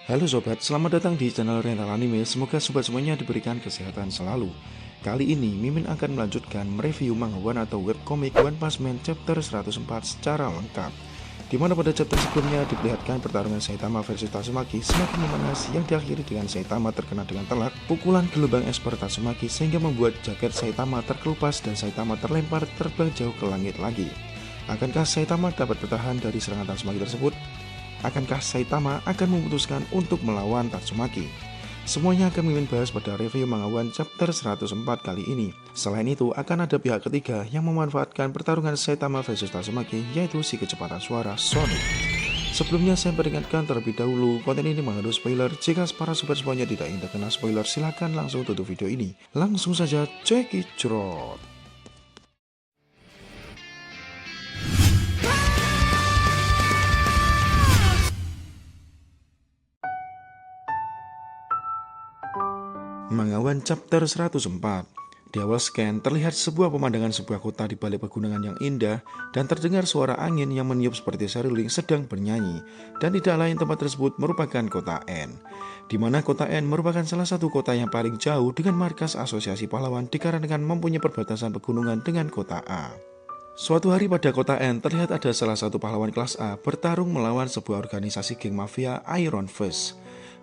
Halo sobat, selamat datang di channel Rental Anime. Semoga sobat semuanya diberikan kesehatan selalu. Kali ini Mimin akan melanjutkan mereview manga One atau webcomic One Punch Man chapter 104 secara lengkap. Dimana pada chapter sebelumnya diperlihatkan pertarungan Saitama versus Tatsumaki semakin memanas yang diakhiri dengan Saitama terkena dengan telak pukulan gelombang es per Tatsumaki sehingga membuat jaket Saitama terkelupas dan Saitama terlempar terbang jauh ke langit lagi. Akankah Saitama dapat bertahan dari serangan Tatsumaki tersebut? Akankah Saitama akan memutuskan untuk melawan Tatsumaki? Semuanya akan Mimin bahas pada review manga One chapter 104 kali ini. Selain itu, akan ada pihak ketiga yang memanfaatkan pertarungan Saitama versus Tatsumaki, yaitu si kecepatan suara Sonic. Sebelumnya saya peringatkan terlebih dahulu, konten ini mengandung spoiler. Jika para sobat semuanya tidak ingin terkena spoiler, silahkan langsung tutup video ini. Langsung saja check it out. Manga One chapter 104. Di awal scan terlihat sebuah pemandangan sebuah kota di balik pegunungan yang indah dan terdengar suara angin yang meniup seperti seruling sedang bernyanyi, dan tidak lain tempat tersebut merupakan kota N, di mana kota N merupakan salah satu kota yang paling jauh dengan markas asosiasi pahlawan dikarenakan mempunyai perbatasan pegunungan dengan kota A. Suatu hari pada kota N terlihat ada salah satu pahlawan kelas A bertarung melawan sebuah organisasi geng mafia Iron Fist.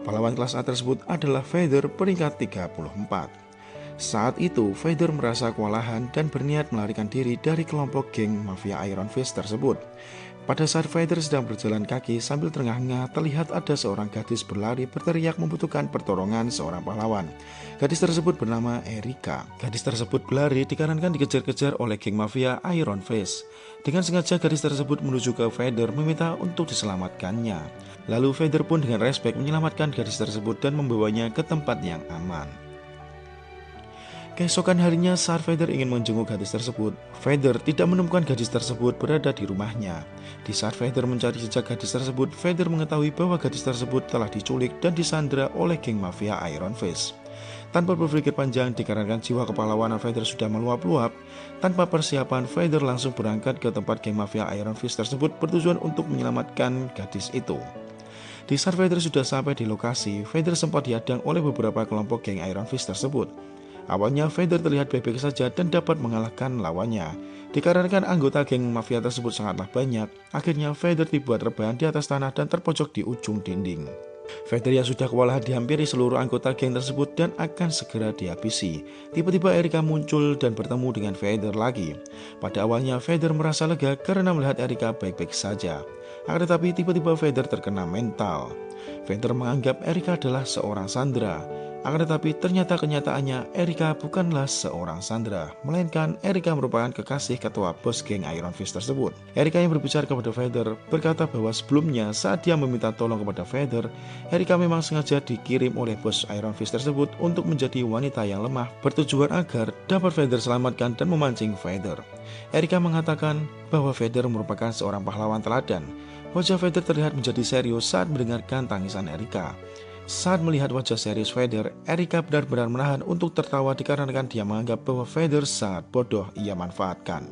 Pahlawan kelas A tersebut adalah Vader peringkat 34. Saat itu Vader merasa kewalahan dan berniat melarikan diri dari kelompok geng mafia Iron Fist tersebut. Pada saat Vader sedang berjalan kaki sambil terengah-engah, terlihat ada seorang gadis berlari berteriak membutuhkan pertolongan seorang pahlawan. Gadis tersebut bernama Erika. Gadis tersebut berlari dikarenakan dikejar-kejar oleh geng mafia Iron Fist. Dengan sengaja gadis tersebut menuju ke Vader meminta untuk diselamatkannya. Lalu Vader pun dengan respek menyelamatkan gadis tersebut dan membawanya ke tempat yang aman. Keesokan harinya saat Vader ingin menjenguk gadis tersebut, Vader tidak menemukan gadis tersebut berada di rumahnya. Di saat Vader mencari jejak gadis tersebut, Vader mengetahui bahwa gadis tersebut telah diculik dan disandra oleh geng mafia Iron Fist. Tanpa berpikir panjang dikarenakan jiwa kepahlawanan Vader sudah meluap-luap, tanpa persiapan Vader langsung berangkat ke tempat geng mafia Iron Fist tersebut bertujuan untuk menyelamatkan gadis itu. Di saat Vader sudah sampai di lokasi, Vader sempat dihadang oleh beberapa kelompok geng Iron Fist tersebut. Awalnya Vader terlihat baik-baik saja dan dapat mengalahkan lawannya. Dikarenakan anggota geng mafia tersebut sangatlah banyak, akhirnya Vader dibuat rebahan di atas tanah dan terpojok di ujung dinding. Vader yang sudah kewalahan dihampiri seluruh anggota geng tersebut dan akan segera dihabisi. Tiba-tiba Erika muncul dan bertemu dengan Vader lagi. Pada awalnya Vader merasa lega karena melihat Erika baik-baik saja. Akan tetapi tiba-tiba Vader terkena mental. Vader menganggap Erika adalah seorang sandera. Akan tetapi ternyata kenyataannya Erika bukanlah seorang sandera, melainkan Erika merupakan kekasih ketua bos geng Iron Fist tersebut. Erika yang berbicara kepada Vader berkata bahwa sebelumnya saat dia meminta tolong kepada Vader, Erika memang sengaja dikirim oleh bos Iron Fist tersebut untuk menjadi wanita yang lemah bertujuan agar dapat Vader selamatkan dan memancing Vader. Erika mengatakan bahwa Vader merupakan seorang pahlawan teladan. Wajah Vader terlihat menjadi serius saat mendengarkan tangisan Erika. Saat melihat wajah serius Vader, Erika benar-benar menahan untuk tertawa dikarenakan dia menganggap bahwa Vader sangat bodoh ia manfaatkan.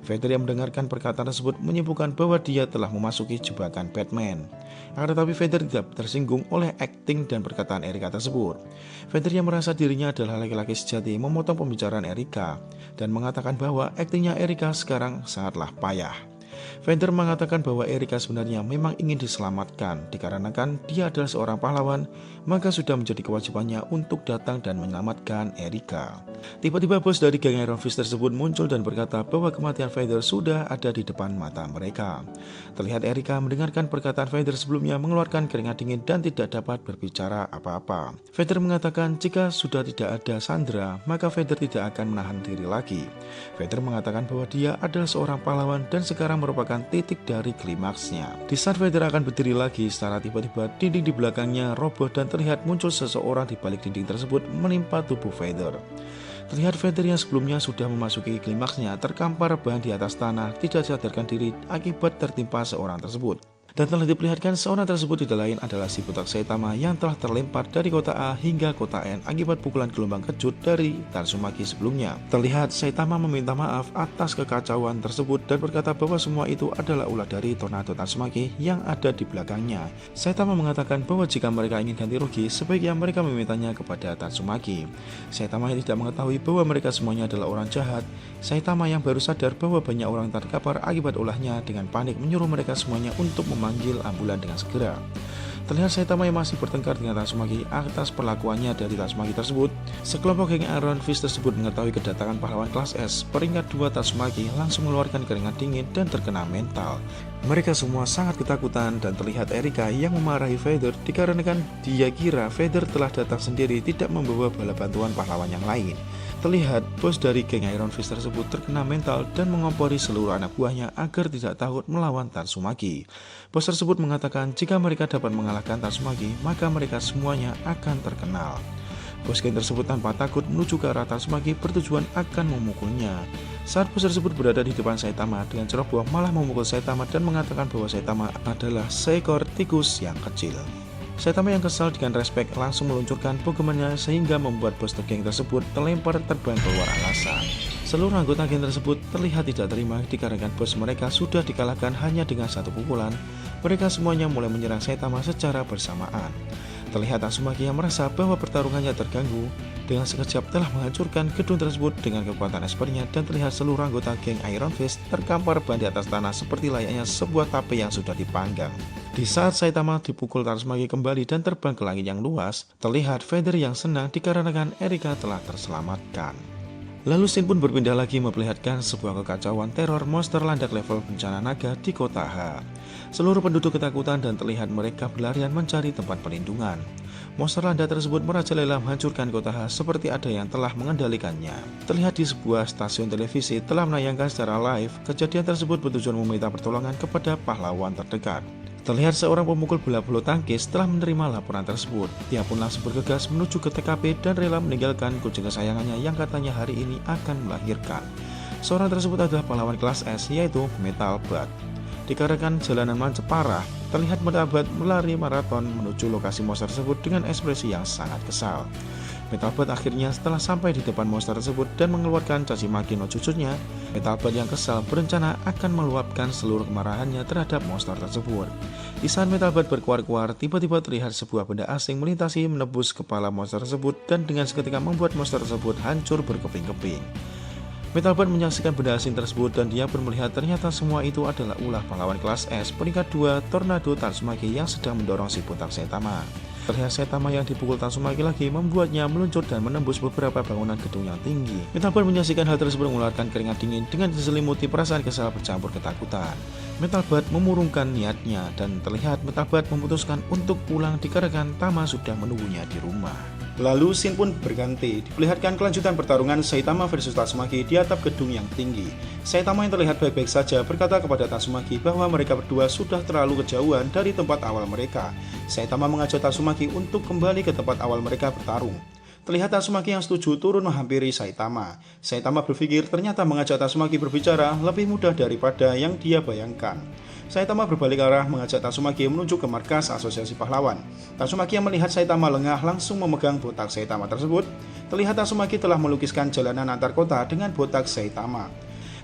Vader yang mendengarkan perkataan tersebut menyimpulkan bahwa dia telah memasuki jebakan Batman. Akan tetapi Vader tidak tersinggung oleh akting dan perkataan Erika tersebut. Vader yang merasa dirinya adalah laki-laki sejati memotong pembicaraan Erika dan mengatakan bahwa aktingnya Erika sekarang sangatlah payah. Vader mengatakan bahwa Erika sebenarnya memang ingin diselamatkan dikarenakan dia adalah seorang pahlawan, maka sudah menjadi kewajibannya untuk datang dan menyelamatkan Erika. Tiba-tiba bos dari geng Iron Fist tersebut muncul dan berkata bahwa kematian Vader sudah ada di depan mata mereka. Terlihat Erika mendengarkan perkataan Vader sebelumnya mengeluarkan keringat dingin dan tidak dapat berbicara apa-apa. Vader mengatakan jika sudah tidak ada Sandra, maka Vader tidak akan menahan diri lagi. Vader mengatakan bahwa dia adalah seorang pahlawan dan sekarang merupakan titik dari klimaksnya. Di saat Vader akan berdiri lagi, secara tiba-tiba dinding di belakangnya roboh dan terlihat muncul seseorang di balik dinding tersebut menimpa tubuh Vader. Terlihat Vader yang sebelumnya sudah memasuki klimaksnya terkampar rebahan di atas tanah, tidak sadarkan diri akibat tertimpa seorang tersebut. Dan telah diperlihatkan seorang tersebut tidak lain adalah si butak Saitama yang telah terlempar dari kota A hingga kota N akibat pukulan gelombang kejut dari Tatsumaki sebelumnya. Terlihat Saitama meminta maaf atas kekacauan tersebut dan berkata bahwa semua itu adalah ulah dari tornado Tatsumaki yang ada di belakangnya. Saitama mengatakan bahwa jika mereka ingin ganti rugi, sebaiknya mereka memintanya kepada Tatsumaki. Saitama yang tidak mengetahui bahwa mereka semuanya adalah orang jahat. Saitama yang baru sadar bahwa banyak orang terkapar akibat ulahnya dengan panik menyuruh mereka semuanya untuk memanggil ambulan dengan segera. Terlihat Saitama yang masih bertengkar dengan Tatsumaki atas perlakuannya dari Tatsumaki tersebut. Sekelompok geng Iron Fist tersebut mengetahui kedatangan pahlawan kelas S peringkat 2 Tatsumaki langsung mengeluarkan keringat dingin dan terkena mental. Mereka semua sangat ketakutan dan terlihat Erika yang memarahi Vader dikarenakan dia kira Vader telah datang sendiri tidak membawa bala bantuan pahlawan yang lain. Terlihat bos dari geng Iron Fist tersebut terkena mental dan mengompori seluruh anak buahnya agar tidak takut melawan Tatsumaki. Bos tersebut mengatakan jika mereka dapat mengalahkan Tatsumaki, maka mereka semuanya akan terkenal. Bos geng tersebut tanpa takut menuju ke arah Tatsumaki bertujuan akan memukulnya. Saat bos tersebut berada di depan Saitama dengan ceroboh malah memukul Saitama dan mengatakan bahwa Saitama adalah seekor tikus yang kecil. Saitama yang kesal dengan respect langsung meluncurkan Pokemonnya sehingga membuat bos geng tersebut terlempar terbang keluar alasan. Seluruh anggota geng tersebut terlihat tidak terima dikarenakan bos mereka sudah dikalahkan hanya dengan satu pukulan. Mereka semuanya mulai menyerang Saitama secara bersamaan. Terlihat Tatsumaki yang merasa bahwa pertarungannya terganggu dengan sekejap telah menghancurkan gedung tersebut dengan kekuatan espernya dan terlihat seluruh anggota geng Iron Fist terkampar ban di atas tanah seperti layaknya sebuah tape yang sudah dipanggang. Di saat Saitama dipukul Tatsumaki kembali dan terbang ke langit yang luas, terlihat Vader yang senang dikarenakan Erika telah terselamatkan. Lalu scene pun berpindah lagi memperlihatkan sebuah kekacauan teror monster landak level bencana naga di kota H. Seluruh penduduk ketakutan dan terlihat mereka berlarian mencari tempat perlindungan. Monster landak tersebut merajalela menghancurkan kota H seperti ada yang telah mengendalikannya. Terlihat di sebuah stasiun televisi telah menayangkan secara live kejadian tersebut bertujuan meminta pertolongan kepada pahlawan terdekat. Terlihat seorang pemukul bola bulu tangkis telah menerima laporan tersebut. Dia pun langsung bergegas menuju ke TKP dan rela meninggalkan kucing kesayangannya yang katanya hari ini akan melahirkan. Seorang tersebut adalah pahlawan kelas S yaitu Metal Bat. Dikarenakan jalanan macet parah, terlihat Metal Bat melari maraton menuju lokasi monster tersebut dengan ekspresi yang sangat kesal. Metal Bat akhirnya setelah sampai di depan monster tersebut dan mengeluarkan caci maki no cucunya, Metal Bat yang kesal berencana akan meluapkan seluruh kemarahannya terhadap monster tersebut. Di saat Metal Bat berkuar-kuar, tiba-tiba terlihat sebuah benda asing melintasi menebus kepala monster tersebut dan dengan seketika membuat monster tersebut hancur berkeping-keping. Metal Bat menyaksikan benda asing tersebut dan dia pun melihat ternyata semua itu adalah ulah pahlawan kelas S peringkat 2 Tornado Tatsumaki yang sedang mendorong si butak Saitama. Terlihat Saitama yang dipukul Tatsumaki lagi membuatnya meluncur dan menembus beberapa bangunan gedung yang tinggi. Metal Bat menyaksikan hal tersebut mengeluarkan keringat dingin dengan diselimuti perasaan kesal bercampur ketakutan. Metal Bat memurungkan niatnya dan terlihat Metal Bat memutuskan untuk pulang dikarenakan Tama sudah menunggunya di rumah. Lalu scene pun berganti, diperlihatkan kelanjutan pertarungan Saitama versus Tatsumaki di atap gedung yang tinggi. Saitama yang terlihat baik-baik saja berkata kepada Tatsumaki bahwa mereka berdua sudah terlalu kejauhan dari tempat awal mereka. Saitama mengajak Tatsumaki untuk kembali ke tempat awal mereka bertarung. Terlihat Tatsumaki yang setuju turun menghampiri Saitama. Saitama berpikir ternyata mengajak Tatsumaki berbicara lebih mudah daripada yang dia bayangkan. Saitama berbalik arah mengajak Tatsumaki menuju ke markas asosiasi pahlawan. Tatsumaki yang melihat Saitama lengah langsung memegang botak Saitama tersebut. Terlihat Tatsumaki telah melukiskan jalanan antar kota dengan botak Saitama.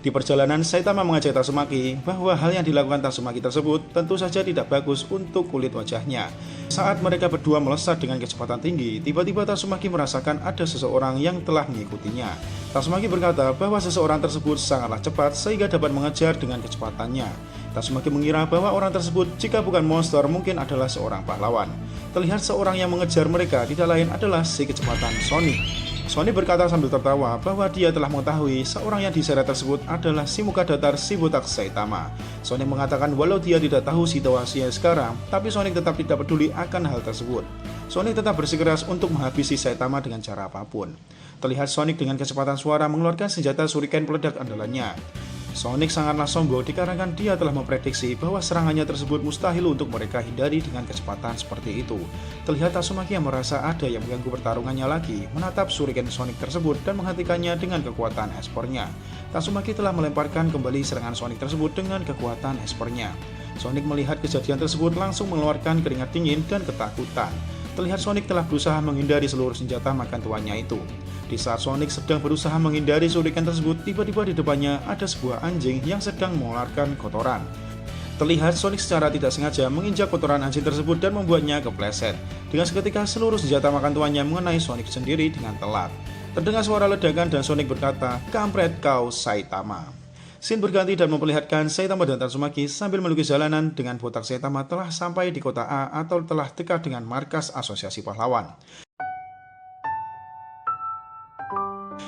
Di perjalanan, Saitama mengajak Tatsumaki bahwa hal yang dilakukan Tatsumaki tersebut tentu saja tidak bagus untuk kulit wajahnya. Saat mereka berdua melesat dengan kecepatan tinggi, tiba-tiba Tatsumaki merasakan ada seseorang yang telah mengikutinya. Tatsumaki berkata bahwa seseorang tersebut sangatlah cepat sehingga dapat mengejar dengan kecepatannya. Tatsumaki mengira bahwa orang tersebut jika bukan monster mungkin adalah seorang pahlawan. Terlihat seorang yang mengejar mereka tidak lain adalah si kecepatan Sonic. Sonic berkata sambil tertawa bahwa dia telah mengetahui seorang yang diseret tersebut adalah si muka datar si botak Saitama. Sonic mengatakan walau dia tidak tahu situasinya sekarang, tapi Sonic tetap tidak peduli akan hal tersebut. Sonic tetap bersikeras untuk menghabisi Saitama dengan cara apapun. Terlihat Sonic dengan kecepatan suara mengeluarkan senjata shuriken peledak andalannya. Sonic sangatlah sombong dikarenakan dia telah memprediksi bahwa serangannya tersebut mustahil untuk mereka hindari dengan kecepatan seperti itu. Terlihat Tatsumaki yang merasa ada yang mengganggu pertarungannya lagi, menatap shuriken Sonic tersebut dan menghentikannya dengan kekuatan espernya. Tatsumaki telah melemparkan kembali serangan Sonic tersebut dengan kekuatan espernya. Sonic melihat kejadian tersebut langsung mengeluarkan keringat dingin dan ketakutan. Terlihat Sonic telah berusaha menghindari seluruh senjata makan tuannya itu. Di saat Sonic sedang berusaha menghindari shuriken tersebut, tiba-tiba di depannya ada sebuah anjing yang sedang mengeluarkan kotoran. Terlihat Sonic secara tidak sengaja menginjak kotoran anjing tersebut dan membuatnya kepleset. Dengan seketika seluruh senjata makan tuannya mengenai Sonic sendiri dengan telat. Terdengar suara ledakan dan Sonic berkata, "Kampret kau Saitama." Scene berganti dan memperlihatkan Saitama dan Tatsumaki sambil melukis jalanan dengan botak Saitama telah sampai di kota A atau telah dekat dengan markas Asosiasi Pahlawan.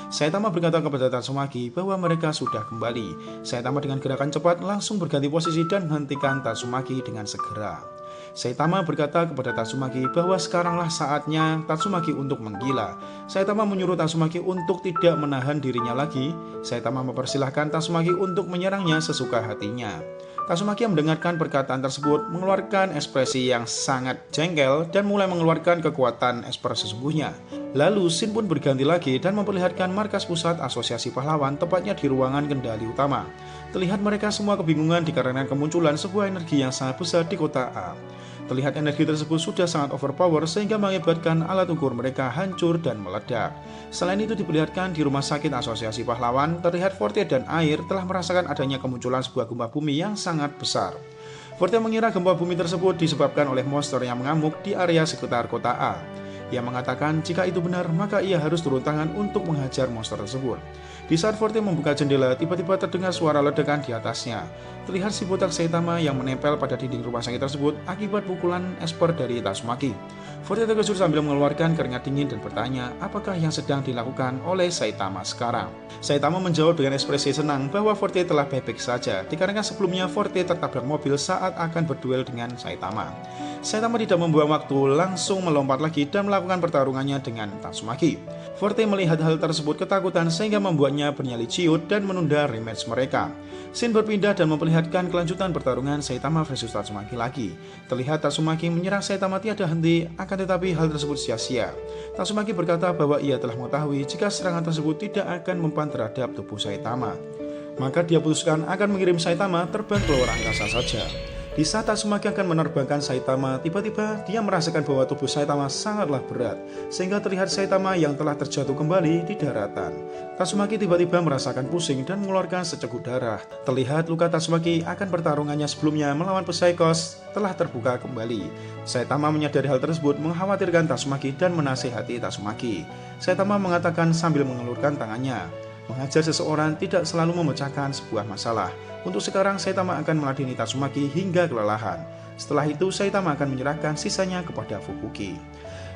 Saitama berkata kepada Tatsumaki bahwa mereka sudah kembali. Saitama dengan gerakan cepat langsung berganti posisi dan menghentikan Tatsumaki dengan segera. Saitama berkata kepada Tatsumaki bahwa sekaranglah saatnya Tatsumaki untuk menggila. Saitama menyuruh Tatsumaki untuk tidak menahan dirinya lagi. Saitama mempersilahkan Tatsumaki untuk menyerangnya sesuka hatinya. Tatsumaki yang mendengarkan perkataan tersebut mengeluarkan ekspresi yang sangat jengkel dan mulai mengeluarkan kekuatan Esper sesungguhnya. Lalu scene pun berganti lagi dan memperlihatkan markas pusat Asosiasi Pahlawan tepatnya di ruangan kendali utama. Terlihat mereka semua kebingungan dikarenakan kemunculan sebuah energi yang sangat besar di kota A. Terlihat energi tersebut sudah sangat overpower sehingga mengakibatkan alat ukur mereka hancur dan meledak. Selain itu diperlihatkan di rumah sakit Asosiasi Pahlawan, terlihat Forte dan Air telah merasakan adanya kemunculan sebuah gempa bumi yang sangat besar. Forte mengira gempa bumi tersebut disebabkan oleh monster yang mengamuk di area sekitar kota A. Ia mengatakan jika itu benar maka ia harus turun tangan untuk menghajar monster tersebut. Di saat Forte membuka jendela, tiba-tiba terdengar suara ledakan di atasnya. Terlihat si botak Saitama yang menempel pada dinding rumah sakit tersebut akibat pukulan Esper dari Tatsumaki. Forte terkejut sambil mengeluarkan keringat dingin dan bertanya apakah yang sedang dilakukan oleh Saitama sekarang. Saitama menjawab dengan ekspresi senang bahwa Forte telah baik-baik saja, dikarenakan sebelumnya Forte tertabrak mobil saat akan berduel dengan Saitama. Saitama tidak membuang waktu, langsung melompat lagi dan melakukan pertarungannya dengan Tatsumaki. Forte melihat hal tersebut ketakutan sehingga membuatnya bernyali ciut dan menunda rematch mereka. Scene berpindah dan memperlihatkan kelanjutan pertarungan Saitama versus Tatsumaki lagi. Terlihat Tatsumaki menyerang Saitama tiada henti, akan tetapi hal tersebut sia-sia. Tatsumaki berkata bahwa ia telah mengetahui jika serangan tersebut tidak akan mempan terhadap tubuh Saitama. Maka dia putuskan akan mengirim Saitama terbang ke luar angkasa saja. Di saat Tatsumaki akan menerbangkan Saitama, tiba-tiba dia merasakan bahwa tubuh Saitama sangatlah berat, sehingga terlihat Saitama yang telah terjatuh kembali di daratan. Tatsumaki tiba-tiba merasakan pusing dan mengeluarkan seceguk darah. Terlihat luka Tatsumaki akan pertarungannya sebelumnya melawan Psychos telah terbuka kembali. Saitama menyadari hal tersebut mengkhawatirkan Tatsumaki dan menasihati Tatsumaki. Saitama mengatakan sambil mengelurkan tangannya, mengajar seseorang tidak selalu memecahkan sebuah masalah. Untuk sekarang Saitama akan meladeni Tatsumaki hingga kelelahan. Setelah itu Saitama akan menyerahkan sisanya kepada Fubuki.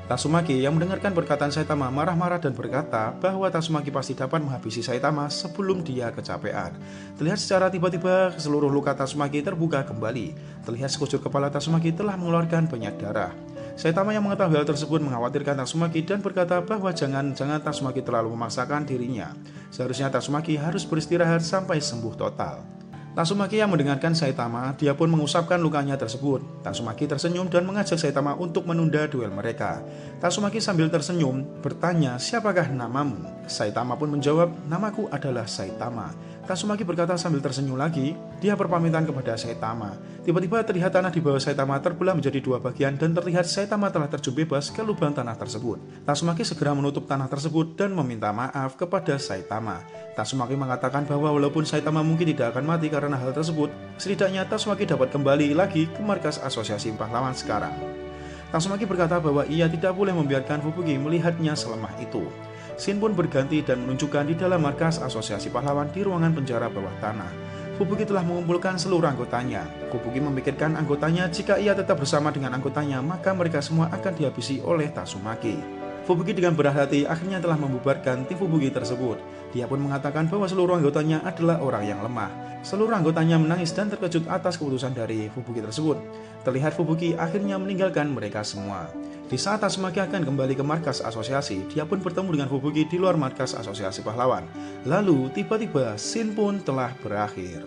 Tatsumaki yang mendengarkan perkataan Saitama marah-marah dan berkata bahwa Tatsumaki pasti dapat menghabisi Saitama sebelum dia kecapean. Terlihat secara tiba-tiba seluruh luka Tatsumaki terbuka kembali. Terlihat sekujur kepala Tatsumaki telah mengeluarkan banyak darah. Saitama yang mengetahui hal tersebut mengkhawatirkan Tatsumaki dan berkata bahwa jangan-jangan Tatsumaki terlalu memaksakan dirinya. Seharusnya Tatsumaki harus beristirahat sampai sembuh total. Tatsumaki yang mendengarkan Saitama, dia pun mengusapkan lukanya tersebut. Tatsumaki tersenyum dan mengajak Saitama untuk menunda duel mereka. Tatsumaki sambil tersenyum bertanya, "Siapakah namamu?" Saitama pun menjawab, "Namaku adalah Saitama." Tatsumaki berkata sambil tersenyum lagi, dia berpamitan kepada Saitama. Tiba-tiba terlihat tanah di bawah Saitama terbelah menjadi dua bagian dan terlihat Saitama telah terjun bebas ke lubang tanah tersebut. Tatsumaki segera menutup tanah tersebut dan meminta maaf kepada Saitama. Tatsumaki mengatakan bahwa walaupun Saitama mungkin tidak akan mati karena hal tersebut, setidaknya Tatsumaki dapat kembali lagi ke markas Asosiasi Pahlawan sekarang. Tatsumaki berkata bahwa ia tidak boleh membiarkan Fubuki melihatnya selemah itu. Scene pun berganti dan menunjukkan di dalam markas Asosiasi Pahlawan di ruangan penjara bawah tanah. Fubuki telah mengumpulkan seluruh anggotanya. Fubuki memikirkan anggotanya jika ia tetap bersama dengan anggotanya maka mereka semua akan dihabisi oleh Tatsumaki. Fubuki dengan berat hati akhirnya telah membubarkan tim Fubuki tersebut. Dia pun mengatakan bahwa seluruh anggotanya adalah orang yang lemah. Seluruh anggotanya menangis dan terkejut atas keputusan dari Fubuki tersebut. Terlihat Fubuki akhirnya meninggalkan mereka semua. Di saat Tatsumaki akan kembali ke markas asosiasi, dia pun bertemu dengan Fubuki di luar markas Asosiasi Pahlawan. Lalu tiba-tiba scene pun telah berakhir.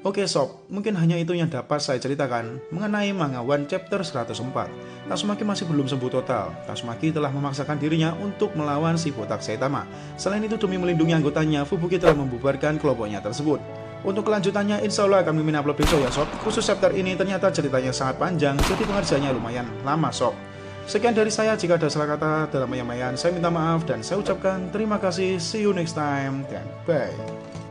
Oke sob, mungkin hanya itu yang dapat saya ceritakan mengenai Manga One Chapter 104. Tatsumaki masih belum sembuh total. Tatsumaki telah memaksakan dirinya untuk melawan si botak Saitama. Selain itu demi melindungi anggotanya, Fubuki telah membubarkan kelompoknya tersebut. Untuk kelanjutannya insya Allah akan mimin upload besok ya sob. Khusus chapter ini ternyata ceritanya sangat panjang, jadi pengerjaannya lumayan lama sob. Sekian dari saya, jika ada salah kata dalam penyampaian saya minta maaf dan saya ucapkan terima kasih. See you next time dan bye.